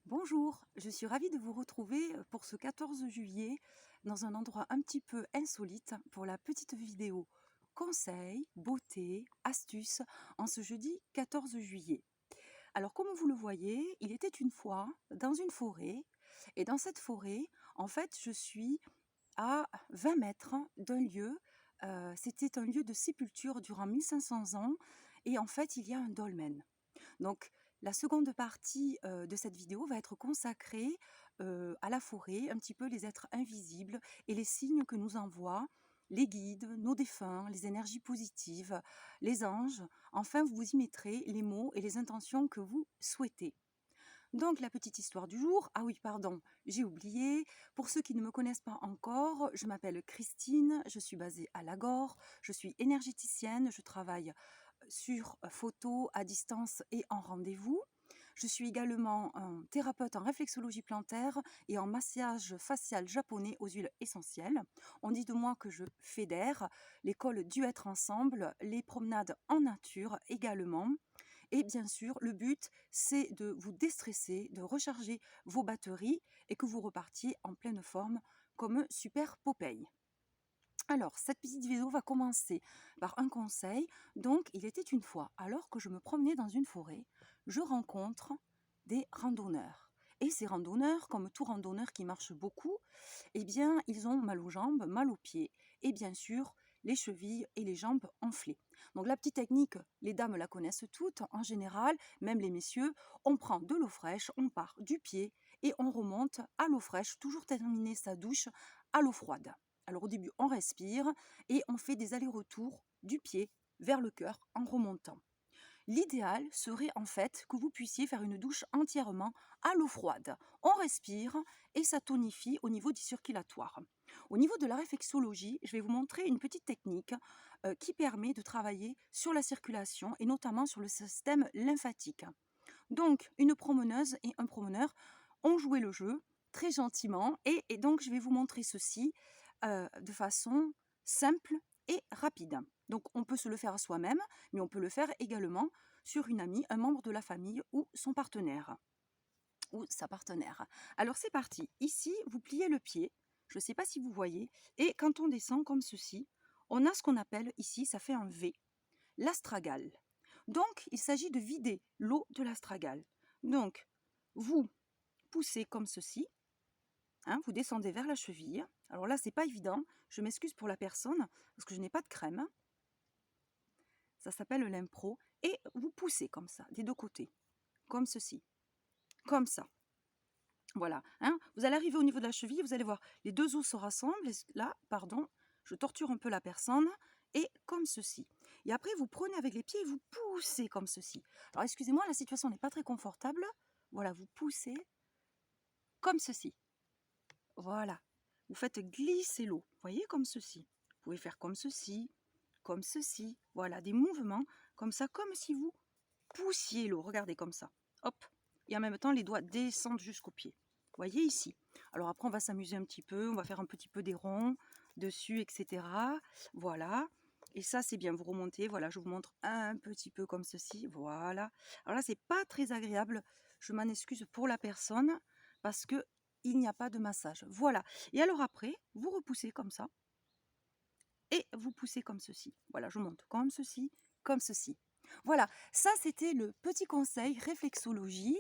Bonjour, je suis ravie de vous retrouver pour ce 14 juillet dans un endroit un petit peu insolite pour la petite vidéo conseils, beauté, astuces en ce jeudi 14 juillet. Alors comme vous le voyez, il était une fois dans une forêt et dans cette forêt, en fait, je suis à 20 mètres d'un lieu. C'était un lieu de sépulture durant 1500 ans et en fait, il y a un dolmen. Donc, la seconde partie de cette vidéo va être consacrée à la forêt, un petit peu les êtres invisibles et les signes que nous envoient les guides, nos défunts, les énergies positives, les anges. Enfin, vous y mettrez les mots et les intentions que vous souhaitez. Donc, la petite histoire du jour. Ah oui, pardon, j'ai oublié. Pour ceux qui ne me connaissent pas encore, je m'appelle Christine, je suis basée à Lagore, je suis énergéticienne, je travaille sur photo, à distance et en rendez-vous. Je suis également un thérapeute en réflexologie plantaire et en massage facial japonais aux huiles essentielles. On dit de moi que je fédère l'école du être ensemble, les promenades en nature également. Et bien sûr, le but, c'est de vous déstresser, de recharger vos batteries et que vous repartiez en pleine forme comme super Popeye. Alors, cette petite vidéo va commencer par un conseil. Donc, il était une fois, alors que je me promenais dans une forêt, je rencontre des randonneurs. Et ces randonneurs, comme tout randonneur qui marche beaucoup, eh bien, ils ont mal aux jambes, mal aux pieds et bien sûr, les chevilles et les jambes enflées. Donc la petite technique, les dames la connaissent toutes en général, même les messieurs, on prend de l'eau fraîche, on part du pied et on remonte à l'eau fraîche, toujours terminer sa douche à l'eau froide. Alors au début, on respire et on fait des allers-retours du pied vers le cœur en remontant. L'idéal serait en fait que vous puissiez faire une douche entièrement à l'eau froide. On respire et ça tonifie au niveau du circulatoire. Au niveau de la réflexologie, je vais vous montrer une petite technique qui permet de travailler sur la circulation et notamment sur le système lymphatique. Donc, une promeneuse et un promeneur ont joué le jeu très gentiment et donc je vais vous montrer ceci de façon simple et rapide. Donc, on peut se le faire à soi-même, mais on peut le faire également sur une amie, un membre de la famille ou son partenaire ou sa partenaire. Alors, c'est parti. Ici, vous pliez le pied. Je ne sais pas si vous voyez. Et quand on descend comme ceci, on a ce qu'on appelle ici, ça fait un V, l'astragale. Donc, il s'agit de vider l'eau de l'astragale. Donc, vous poussez comme ceci, hein, vous descendez vers la cheville. Alors là, c'est pas évident. Je m'excuse pour la personne parce que je n'ai pas de crème. Ça s'appelle l'impro. Et vous poussez comme ça, des deux côtés, comme ceci, comme ça. Voilà. Hein. Vous allez arriver au niveau de la cheville, vous allez voir, les deux os se rassemblent. Là, pardon, je torture un peu la personne. Et comme ceci. Et après, vous prenez avec les pieds et vous poussez comme ceci. Alors, excusez-moi, la situation n'est pas très confortable. Voilà, vous poussez comme ceci. Voilà. Vous faites glisser l'eau. Vous voyez, comme ceci. Vous pouvez faire comme ceci, comme ceci. Voilà, des mouvements comme ça, comme si vous poussiez l'eau. Regardez comme ça. Hop. Et en même temps, les doigts descendent jusqu'aux pieds. Vous voyez ici. Alors après, on va s'amuser un petit peu. On va faire un petit peu des ronds dessus, etc. Voilà. Et ça, c'est bien. Vous remontez. Voilà, je vous montre un petit peu comme ceci. Voilà. Alors là, c'est pas très agréable. Je m'en excuse pour la personne parce que il n'y a pas de massage. Voilà. Et alors après, vous repoussez comme ça. Et vous poussez comme ceci. Voilà, je monte comme ceci, comme ceci. Voilà, ça c'était le petit conseil réflexologie.